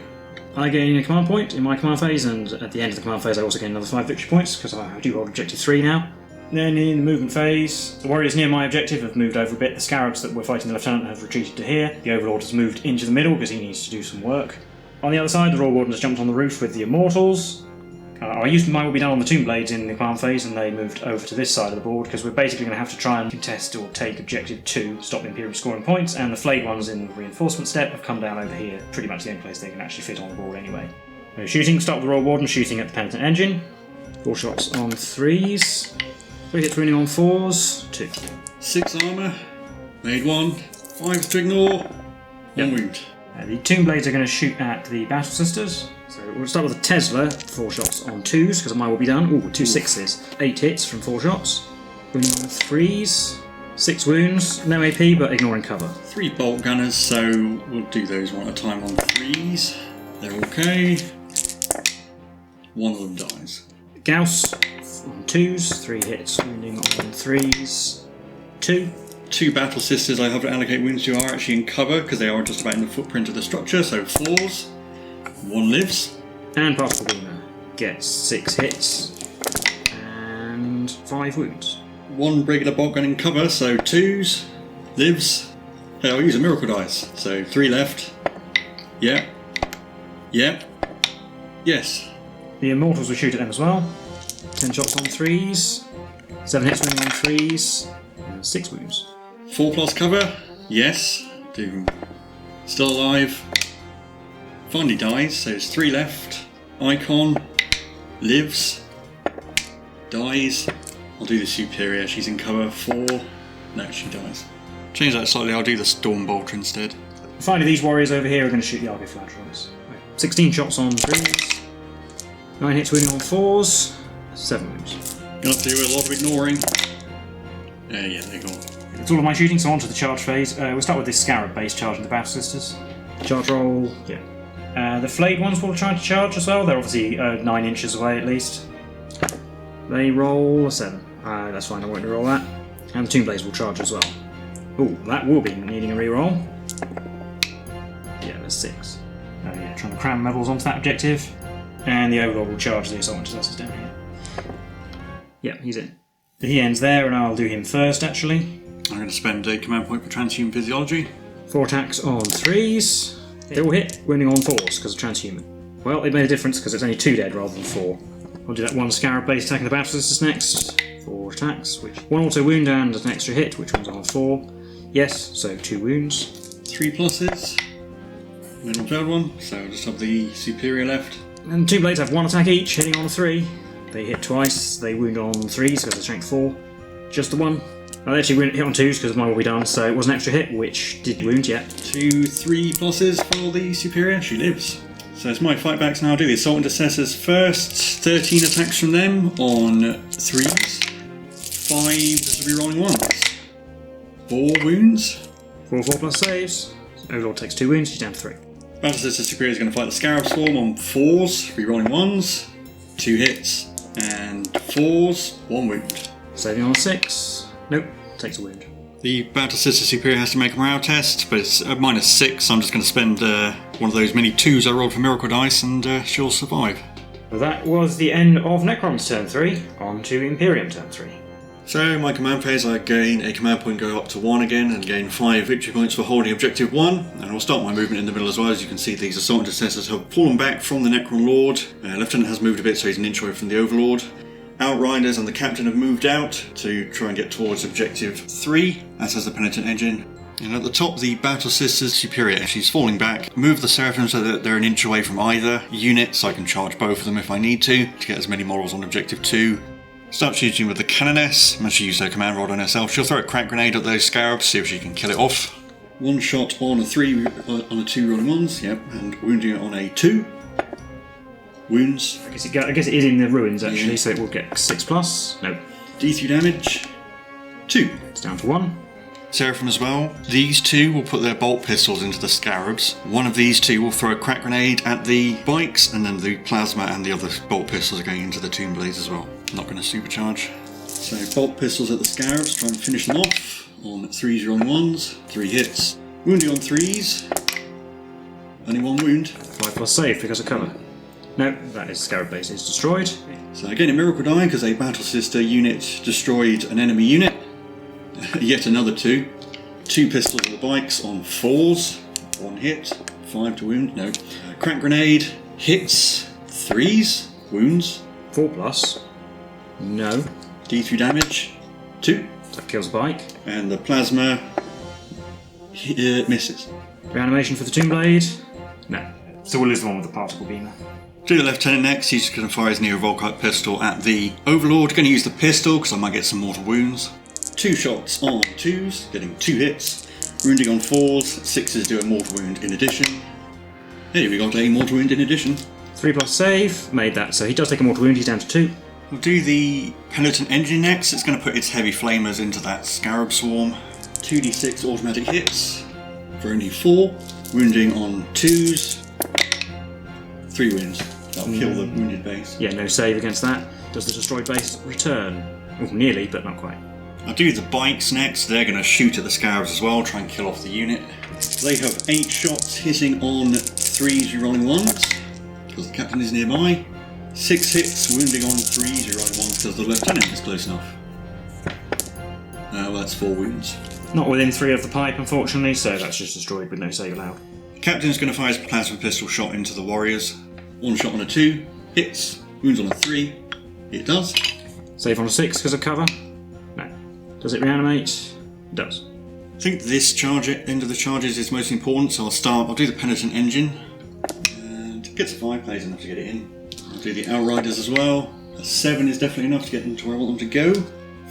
Speaker 1: I gain a command point in my command phase, and at the end of the command phase I also gain another 5 victory points, because I do hold objective 3 now. Then in the movement phase, the warriors near my objective have moved over a bit. The Scarabs that were fighting the Lieutenant have retreated to here. The Overlord has moved into the middle because he needs to do some work. On the other side, the Royal Warden has jumped on the roof with the Immortals. I used mine will be done on the Tomb Blades in the command phase, and they moved over to this side of the board because we're basically going to have to try and contest or take objective 2, stop the Imperium scoring points, and the flayed ones in the reinforcement step have come down over here, pretty much the only place they can actually fit on the board anyway. So shooting, start with the Royal Warden, shooting at the Penitent Engine. 4 shots on 3s. 3 hits wounding on 4s, 2.
Speaker 3: 6 armour. Made 1. 5 to ignore. 1 wound.
Speaker 1: The Tomb Blades are going to shoot at the Battle Sisters. So we'll start with the Tesla, 4 shots on 2s, because mine will be done. Ooh, 2 6s. 8 hits from 4 shots. Wounding on 3s. 6 wounds, no AP, but ignoring cover.
Speaker 3: 3 bolt gunners, so we'll do those one at a time on 3s. They're okay. 1 of them dies.
Speaker 1: Gauss on 2s, 3 hits, wounding on 3s. 2.
Speaker 3: 2 Battle Sisters I have to allocate wounds to are actually in cover because they are just about in the footprint of the structure, so 4s. 1 lives.
Speaker 1: And Particle Beamer gets 6 hits and 5 wounds.
Speaker 3: 1 regular bolt gun in cover, so 2s. Lives. Hey, I'll use a miracle dice. So 3 left. Yep. Yep. Yes.
Speaker 1: The Immortals will shoot at them as well. 10 shots on 3s. 7 hits wounding on 3s. And 6 wounds.
Speaker 3: 4 plus cover. Yes. Do. Still alive. Finally dies, so there's 3 left. Icon. Lives. Dies. I'll do the Superior, she's in cover. 4. No, she dies. Change that slightly, I'll do the Storm Bolter instead.
Speaker 1: Finally, these warriors over here are going to shoot the Arcoflagellants. 16 shots on 3s. 9 hits wounding on 4s. 7 wounds.
Speaker 3: You'll have to do a lot of ignoring. Yeah, they're gone.
Speaker 1: That's all of my shooting, so on to the charge phase. We'll start with this Scarab base charging the Battle Sisters. Charge roll, yeah. The flayed ones will try to charge as well. They're obviously 9 inches away at least. They roll a 7. That's fine, I won't reroll that. And the Tomb Blades will charge as well. Ooh, that will be needing a reroll. Yeah, there's 6. Oh yeah, trying to cram medals onto that objective. And the Overlord will charge the Assault Intercessors down here. Yeah, he's in. He ends there, and I'll do him first actually.
Speaker 3: I'm going to spend a command point for Transhuman Physiology.
Speaker 1: 4 attacks on 3s. They all hit, wounding on 4s because of Transhuman. Well, it made a difference because it's only 2 dead rather than 4. I'll do that 1 Scarab base attacking the Battle Sisters next. 4 attacks, which 1 auto wound and an extra hit, which one's on 4. Yes, so 2 wounds.
Speaker 3: 3 pluses. Middle third one, so I'll just have the Superior left.
Speaker 1: And two blades have one attack each, hitting on a 3. They hit twice, they wound on 3s because they're strength 4. Just the one. Oh, they actually hit on 2s because mine will be done, so it was an extra hit, which did wound yet.
Speaker 3: 2, 3 pluses for the Superior. She lives. So it's my fight backs now. I'll do the Assault Intercessors first. 13 attacks from them on 3s. 5s rerolling 1s. 4 wounds.
Speaker 1: 4 4+ saves. Overlord takes 2 wounds, he's down to 3.
Speaker 3: Battle Sister Superior is going to fight the Scarab Swarm on 4s, rerolling 1s. 2 hits and 4s, 1 wound.
Speaker 1: Saving on a 6. Nope, takes a wound.
Speaker 3: The Battle Sister Superior has to make a morale test, but it's a -6, so I'm just going to spend one of those mini 2s I rolled for Miracle Dice, and she'll survive.
Speaker 1: Well, that was the end of Necron's turn 3, on to Imperium turn 3.
Speaker 3: So my command phase, I gain a command point, go up to 1 again, and gain 5 victory points for holding objective 1. And I'll start my movement in the middle as well. As you can see, these Assault Intercessors have fallen back from the Necron Lord. Lieutenant has moved a bit, so he's an inch away from the Overlord. Outriders and the Captain have moved out to try and get towards objective 3, as has the Penitent Engine. And at the top, the Battle Sisters Superior, she's falling back. Move the Seraphim so that they're an inch away from either unit, so I can charge both of them if I need to get as many models on objective 2. Start shooting with the Canoness. When she uses her command rod on herself, she'll throw a crack grenade at those scarabs, see if she can kill it off. 1 shot on a 3, on a 2 rolling 1s, yep, and wounding it on a 2. Wounds.
Speaker 1: I guess it is in the ruins actually,
Speaker 3: Yeah.
Speaker 1: so it will get 6+. No,
Speaker 3: D3 damage. 2.
Speaker 1: it's down to 1.
Speaker 3: Seraphim as well. These 2 will put their bolt pistols into the scarabs. One of these 2 will throw a crack grenade at the bikes, and then the plasma and the other bolt pistols are going into the tomb blades as well. Not going to supercharge. So bolt pistols at the scarabs, try and finish them off on 3s rolling 1s, 3 hits. Wounding on 3s. Only 1 wound.
Speaker 1: 5+ save because of cover. No, that is Scarab base is destroyed.
Speaker 3: So again a Miracle Die because a Battle Sister unit destroyed an enemy unit. Yet another 2. 2 pistols at the bikes on 4s. 1 hit. 5 to wound. No. Crack grenade. Hits. 3s. Wounds.
Speaker 1: 4+. No.
Speaker 3: D3 damage. 2.
Speaker 1: That kills the bike.
Speaker 3: And the plasma misses.
Speaker 1: Reanimation for the Tomb Blade. No. So we'll lose the one with the particle beamer.
Speaker 3: Do the Lieutenant next. He's just going to fire his Neo-Volkite pistol at the Overlord. Going to use the pistol because I might get some mortal wounds. 2 shots on 2s, getting 2 hits. Wounding on 4s, 6s do a mortal wound in addition. Hey, we got a mortal wound in addition.
Speaker 1: 3+ save, made that, so he does take a mortal wound, he's down to 2.
Speaker 3: We'll do the Penitent Engine next. It's going to put its heavy flamers into that Scarab Swarm. 2d6 automatic hits for only 4. Wounding on 2s. 3 wounds. That'll kill the wounded base.
Speaker 1: Yeah, no save against that. Does the destroyed base return? Oh, nearly, but not quite.
Speaker 3: I'll do the bikes next. They're going to shoot at the Scarabs as well, try and kill off the unit. They have 8 shots hitting on 3s rerolling 1s, because the Captain is nearby. 6 hits, wounding on 3s rerolling 1s, because the Lieutenant is close enough. Well, that's 4 wounds.
Speaker 1: Not within 3 of the pipe, unfortunately, so that's just destroyed with no save allowed.
Speaker 3: The Captain's going to fire his plasma pistol shot into the warriors. 1 shot on a 2, hits, wounds on a 3. It does.
Speaker 1: Save on a 6 because of cover? No. Does it reanimate? It does.
Speaker 3: I think this end of the charges is most important, so I'll do the Penitent Engine. And it gets a 5, plays enough to get it in. I'll do the Outriders as well. A 7 is definitely enough to get them to where I want them to go.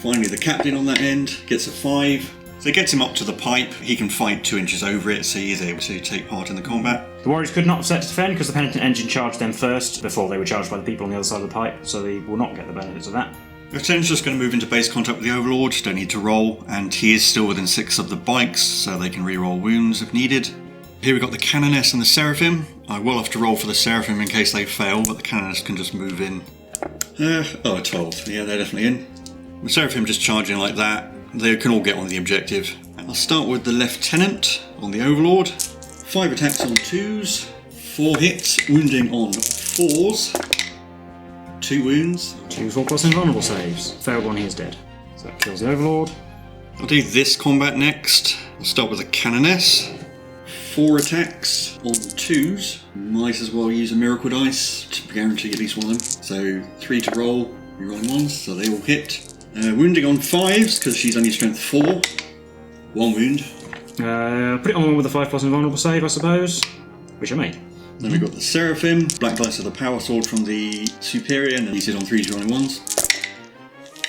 Speaker 3: Finally, the Captain on that end gets a 5. So it gets him up to the pipe. He can fight 2 inches over it, so he is able to take part in the combat.
Speaker 1: The Warriors could not have set to defend because the Penitent Engine charged them first before they were charged by the people on the other side of the pipe, so they will not get the benefits of that.
Speaker 3: Lieutenant's just going to move into base contact with the Overlord, don't need to roll, and he is still within 6 of the bikes, so they can re-roll wounds if needed. Here we've got the Canoness and the Seraphim. I will have to roll for the Seraphim in case they fail, but the Canoness can just move in. 12. Yeah, they're definitely in. The Seraphim just charging like that. They can all get on the objective. I'll start with the Lieutenant on the Overlord. 5 attacks on 2s, 4 hits, wounding on 4s, 2 wounds.
Speaker 1: 2 4+ invulnerable saves. Failed one, he is dead. So that kills the Overlord.
Speaker 3: I'll do this combat next. I'll start with the Canoness. 4 attacks on 2s. Might as well use a Miracle Dice to guarantee at least one of them. So 3 to roll, rerolling 1s, so they all hit. Wounding on 5s, because she's only strength 4. 1 wound.
Speaker 1: Put it on with a 5+ invulnerable save, I suppose. Which I made.
Speaker 3: Then we've got the Seraphim, black dice of the power sword from the Superior, and these hit on 3s, rolling 1s.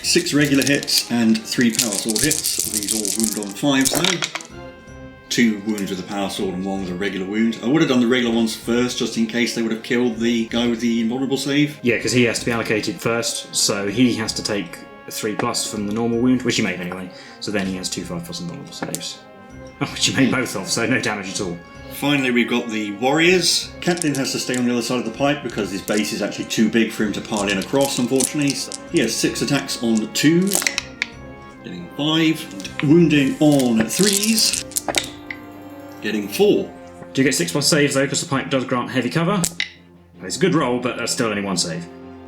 Speaker 3: 6 regular hits and 3 power sword hits. These all wound on 5s though. 2 wounds with the power sword and 1 with a regular wound. I would have done the regular ones first, just in case they would have killed the guy with the invulnerable save.
Speaker 1: Yeah, because he has to be allocated first, so he has to take a 3+ from the normal wound, which he made anyway. So then he has 2 5+ invulnerable saves. Oh, which he made both of, so no damage at all.
Speaker 3: Finally, we've got the Warriors. Captain has to stay on the other side of the pipe because his base is actually too big for him to pile in across, unfortunately. So he has 6 attacks on 2s, getting 5, wounding on 3s, getting 4.
Speaker 1: Do you get 6+ saves though, because the pipe does grant heavy cover? It's a good roll, but that's still only 1 save.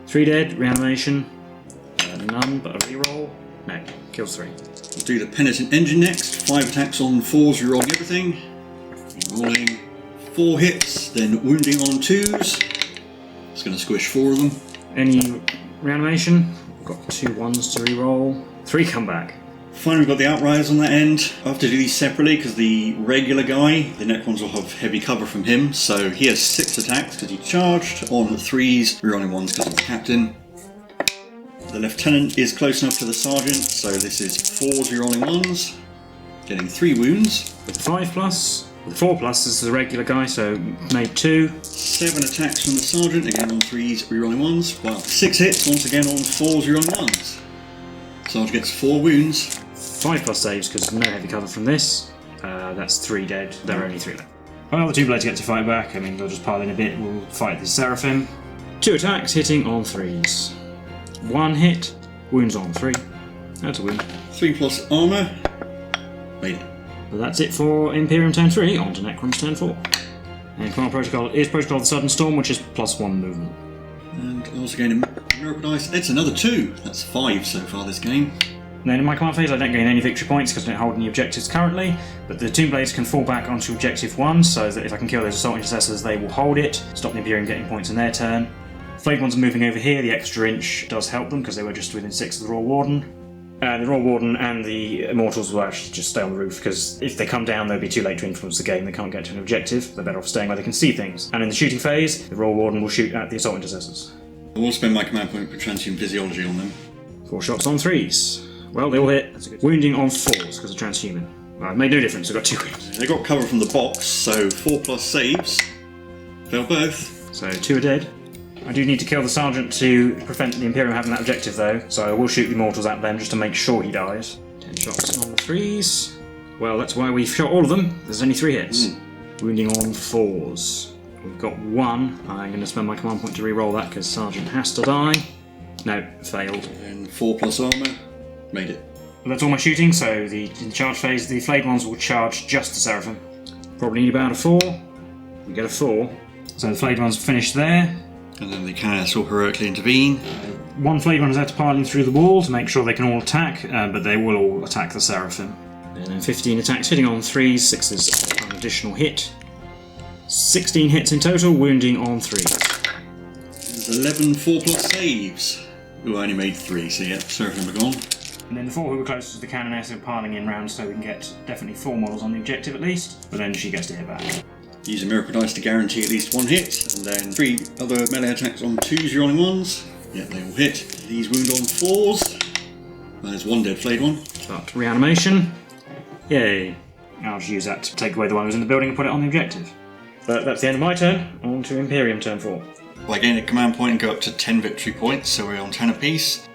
Speaker 1: 3 dead, reanimation, none, but a reroll. No, kills 3.
Speaker 3: We'll do the Penitent Engine next. 5 attacks on 4s, rerolling everything. Rolling 4 hits, then wounding on 2s. It's going to squish 4 of them.
Speaker 1: Any reanimation? We've got 2 1s to reroll. 3 come back.
Speaker 3: Finally, we've got the Outriders on that end. I have to do these separately because the regular guy, the Necrons will have heavy cover from him. So he has 6 attacks because he charged on 3s, rerolling 1s because he's the captain. The Lieutenant is close enough to the Sergeant, so this is 4s, rerolling 1s, getting 3 wounds.
Speaker 1: With 5+. With 4+, this is the regular guy, so made 2.
Speaker 3: 7 attacks from the Sergeant, again on 3s, rerolling 1s. Wow. 6 hits, once again on 4s, rerolling 1s. Sergeant gets 4 wounds.
Speaker 1: 5+ saves, because no heavy cover from this. That's 3 dead. There are only 3 left. Well, the 2 blades get to fight back. I mean, they'll just pile in a bit. We'll fight the Seraphim. 2 attacks, hitting on 3s. 1 hit, wounds on 3. That's a wound.
Speaker 3: 3+ armour. Made it.
Speaker 1: But that's it for Imperium turn 3, on to Necrons turn 4. And Command Protocol is Protocol of the Sudden Storm, which is +1 movement.
Speaker 3: And also gain a Miracle Dice. It's another 2. That's 5 so far this game.
Speaker 1: Then in my command phase I don't gain any victory points because I don't hold any objectives currently, but the Tomb Blades can fall back onto objective 1, so that if I can kill those Assault Intercessors they will hold it, stop the Imperium getting points in their turn. Flayed ones are moving over here, the extra inch does help them because they were just within 6 of the Royal Warden. The Royal Warden and the Immortals will actually just stay on the roof because if they come down they'll be too late to influence the game, they can't get to an objective, they're better off staying where they can see things. And in the shooting phase, the Royal Warden will shoot at the Assault Intercessors.
Speaker 3: I will spend my command point for Transhuman Physiology on them.
Speaker 1: 4 shots on 3s. Well, they all hit. That's a good. Wounding on 4s because of Transhuman. Well, it made no difference, I've got 2 wounds.
Speaker 3: They got cover from the box, so 4+ saves. Failed both.
Speaker 1: So 2 are dead. I do need to kill the Sergeant to prevent the Imperium having that objective though, so I will shoot the Immortals at them just to make sure he dies. 10 shots on the 3s. Well, that's why we've shot all of them. There's only 3 hits. Wounding on 4s. We've got 1. I'm going to spend my command point to re-roll that because Sergeant has to die. No, failed.
Speaker 3: And 4+ armour. Made it.
Speaker 1: Well, that's all my shooting, so in the charge phase the flayed ones will charge just the Seraphim. Probably need about a 4. We get a 4. So the flayed ones finish there.
Speaker 3: And then the Canonists will heroically intervene.
Speaker 1: 1 flayed one has had to pile in through the wall to make sure they can all attack, but they will all attack the Seraphim. And then 15 attacks hitting on 3s, 6 is an additional hit. 16 hits in total, wounding on 3s.
Speaker 3: There's 11 4+ saves. Ooh, I only made 3, so yeah, Seraphim are gone.
Speaker 1: And then the 4 who were closest to the Canoness are piling in round so we can get definitely 4 models on the objective at least, but then she gets to hit back.
Speaker 3: Use a Miracle Dice to guarantee at least 1 hit, and then 3 other melee attacks on 2s, rolling 1s. Yeah, they all hit. These wound on 4s. There's 1 dead flayed one.
Speaker 1: But reanimation. Yay. I'll just use that to take away the one who's in the building and put it on the objective. But that's the end of my turn. On to Imperium turn 4.
Speaker 3: Well, I gain a command point and go up to 10 victory points, so we're on 10 apiece.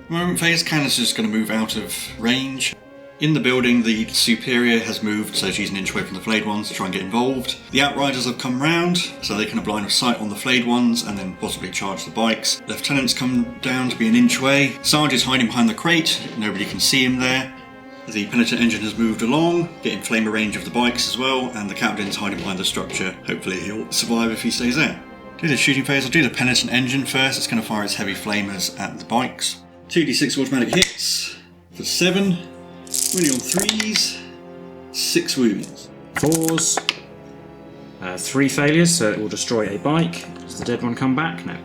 Speaker 3: Moment phase, Candace is going to move out of range. In the building, the Superior has moved, so she's an inch away from the flayed ones to try and get involved. The Outriders have come round, so they can have line of sight on the flayed ones and then possibly charge the bikes. Lieutenants come down to be an inch away. Sarge is hiding behind the crate, nobody can see him there. The Penitent Engine has moved along, getting flamer range of the bikes as well, and the Captain's hiding behind the structure. Hopefully he'll survive if he stays there. Do the shooting phase, I'll do the Penitent Engine first. It's going to fire its heavy flamers at the bikes. 2d6 automatic hits for 7. Wounding on 3s. 6 wounds.
Speaker 1: 4s. 3 failures, so it will destroy a bike. Does the dead one come back? No.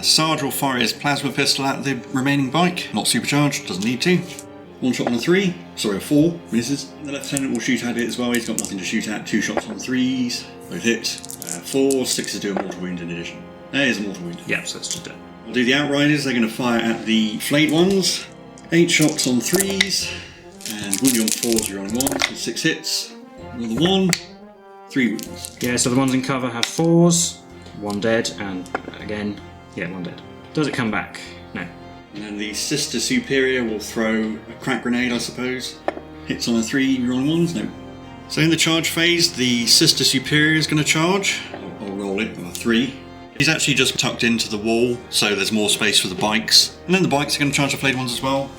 Speaker 3: Sarge will fire his plasma pistol at the remaining bike. Not supercharged, doesn't need to. 1 shot on a 3, sorry, a 4, misses. And the lieutenant will shoot at it as well, he's got nothing to shoot at. 2 shots on 3s, both hit. 4, 6s do a mortal wound in addition. There's a mortal wound.
Speaker 1: Yeah, so it's just dead.
Speaker 3: We'll do the Outriders, they're going to fire at the flayed ones. 8 shots on 3s, and wounding on 4s, you're on 1, so 6 hits. Another 1, 3 wounds.
Speaker 1: Yeah, so the ones in cover have 4s, 1 dead, and again, yeah, 1 dead. Does it come back? No.
Speaker 3: And then the Sister Superior will throw a crack grenade, I suppose. Hits on a 3, you're on 1s, no. So in the charge phase, the Sister Superior is going to charge. I'll roll it with a 3. He's actually just tucked into the wall, so there's more space for the bikes. And then the bikes are going to charge the flayed ones as well.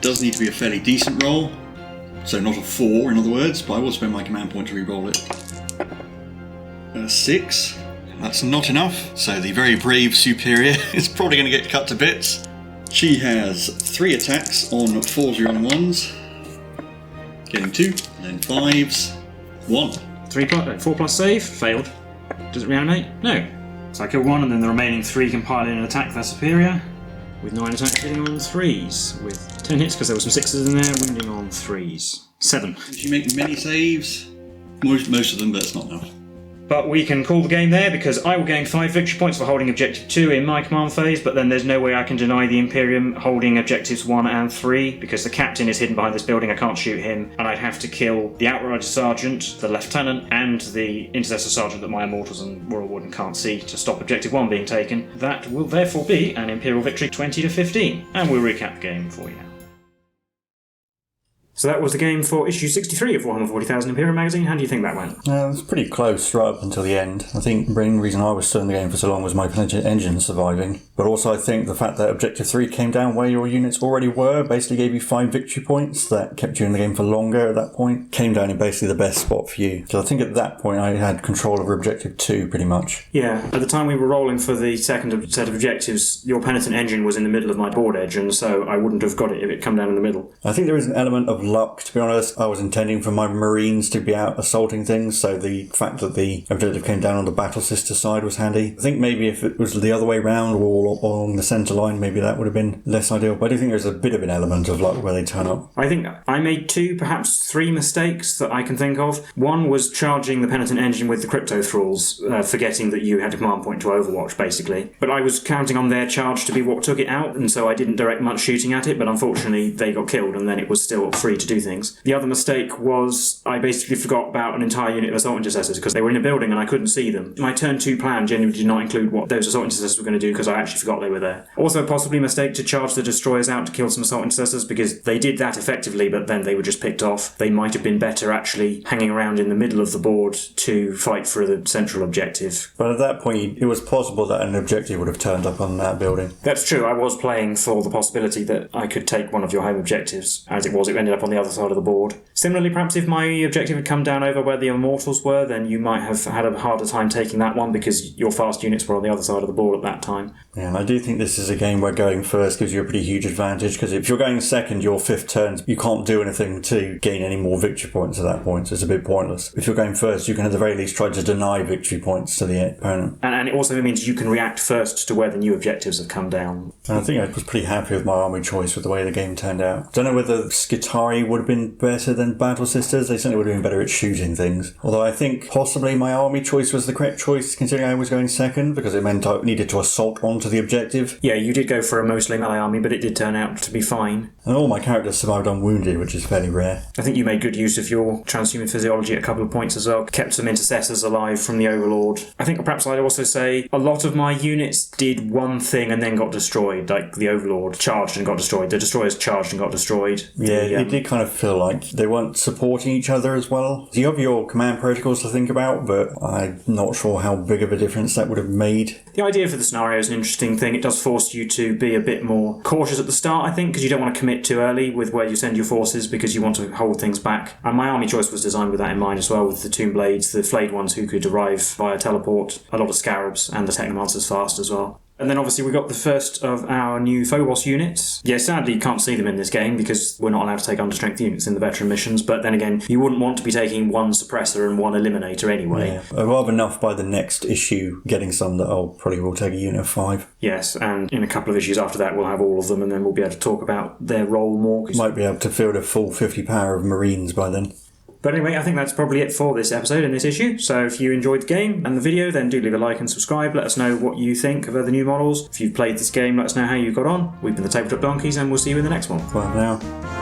Speaker 3: Does need to be a fairly decent roll, so not a 4 in other words, but I will spend my command point to re-roll it. 6. That's not enough, so the very brave Superior is probably going to get cut to bits. She has 3 attacks on 4s, you're on 1s. Getting 2, and then 5s, 1.
Speaker 1: 4 plus save, failed. Does it reanimate? No. So I kill 1, and then the remaining 3 can pile in and attack their superior. With 9 attacks hitting on 3s. With 10 hits, because there were some 6s in there, wounding on 3s. 7.
Speaker 3: Did she make many saves? Most of them, but it's not enough.
Speaker 1: But we can call the game there, because I will gain 5 victory points for holding Objective 2 in my command phase, but then there's no way I can deny the Imperium holding Objectives 1 and 3, because the captain is hidden behind this building, I can't shoot him, and I'd have to kill the Outrider Sergeant, the Lieutenant, and the Intercessor Sergeant that my Immortals and Royal Warden can't see to stop Objective 1 being taken. That will therefore be an Imperial victory 20-15, and we'll recap the game for you now. So that was the game for issue 63 of Warhammer 40,000 Imperium magazine. How do you think that went?
Speaker 2: It was pretty close right up until the end. I think the main reason I was still in the game for so long was my Planet engine surviving. But also I think the fact that Objective 3 came down where your units already were, basically gave you 5 victory points that kept you in the game for longer at that point, came down in basically the best spot for you. So I think at that point I had control over Objective 2 pretty much.
Speaker 1: Yeah, at the time we were rolling for the second set of objectives, your Penitent engine was in the middle of my board edge, and so I wouldn't have got it if it come down in the middle.
Speaker 2: I think there is an element of luck, to be honest. I was intending for my Marines to be out assaulting things, so the fact that the objective came down on the Battle Sister side was handy. I think maybe if it was the other way round or along the centre line, maybe that would have been less ideal, but I do think there's a bit of an element of luck where they turn up.
Speaker 1: I think I made 2, perhaps 3 mistakes that I can think of. One was charging the Penitent engine with the Crypto Thralls, forgetting that you had a command point to Overwatch, basically. But I was counting on their charge to be what took it out, and so I didn't direct much shooting at it, but unfortunately they got killed, and then it was still free to do things. The other mistake was I basically forgot about an entire unit of Assault Intercessors because they were in a building and I couldn't see them. My turn 2 plan genuinely did not include what those Assault Intercessors were going to do because I actually forgot they were there. Also possibly a mistake to charge the Destroyers out to kill some Assault Intercessors because they did that effectively but then they were just picked off. They might have been better actually hanging around in the middle of the board to fight for the central objective.
Speaker 2: But at that point it was possible that an objective would have turned up on that building.
Speaker 1: That's true, I was playing for the possibility that I could take one of your home objectives. As it was, it ended up on the other side of the board. Similarly, perhaps if my objective had come down over where the Immortals were, then you might have had a harder time taking that one because your fast units were on the other side of the board at that time.
Speaker 2: Yeah, and I do think this is a game where going first gives you a pretty huge advantage because if you're going second, your 5th turn, you can't do anything to gain any more victory points at that point, so it's a bit pointless. If you're going first, you can at the very least try to deny victory points to the opponent.
Speaker 1: And it also means you can react first to where the new objectives have come down.
Speaker 2: And I think I was pretty happy with my army choice with the way the game turned out. Don't know whether Skitari would have been better than Battle Sisters. They certainly would have been better at shooting things. Although I think possibly my army choice was the correct choice considering I was going second because it meant I needed to assault onto the objective.
Speaker 1: Yeah, you did go for a mostly melee army, but it did turn out to be fine.
Speaker 2: And all my characters survived unwounded, which is fairly rare.
Speaker 1: I think you made good use of your transhuman physiology at a couple of points as well. Kept some intercessors alive from the Overlord. I think perhaps I'd also say a lot of my units did one thing and then got destroyed. Like the Overlord charged and got destroyed. The Destroyers charged and got destroyed.
Speaker 2: Yeah, it did kind of feel like they weren't supporting each other as well. You have your command protocols to think about, but I'm not sure how big of a difference that would have made.
Speaker 1: The idea for the scenario is an interesting thing. It does force you to be a bit more cautious at the start, I think, because you don't want to commit too early with where you send your forces because you want to hold things back. And my army choice was designed with that in mind as well, with the Tomb Blades, the flayed ones who could arrive via teleport, a lot of Scarabs, and the Technomancers fast as well. And then obviously we got the first of our new Phobos units. Yeah, sadly you can't see them in this game because we're not allowed to take understrength units in the veteran missions, but then again, you wouldn't want to be taking one Suppressor and one Eliminator anyway.
Speaker 2: Yeah. I'll have enough by the next issue getting some that I'll probably will take a unit of 5.
Speaker 1: Yes, and in a couple of issues after that we'll have all of them and then we'll be able to talk about their role more.
Speaker 2: Might be able to field a full 50 power of Marines by then.
Speaker 1: But anyway, I think that's probably it for this episode and this issue. So if you enjoyed the game and the video, then do leave a like and subscribe. Let us know what you think of the new models. If you've played this game, let us know how you got on. We've been the Tabletop Donkeys, and we'll see you in the next one.
Speaker 2: Well, now.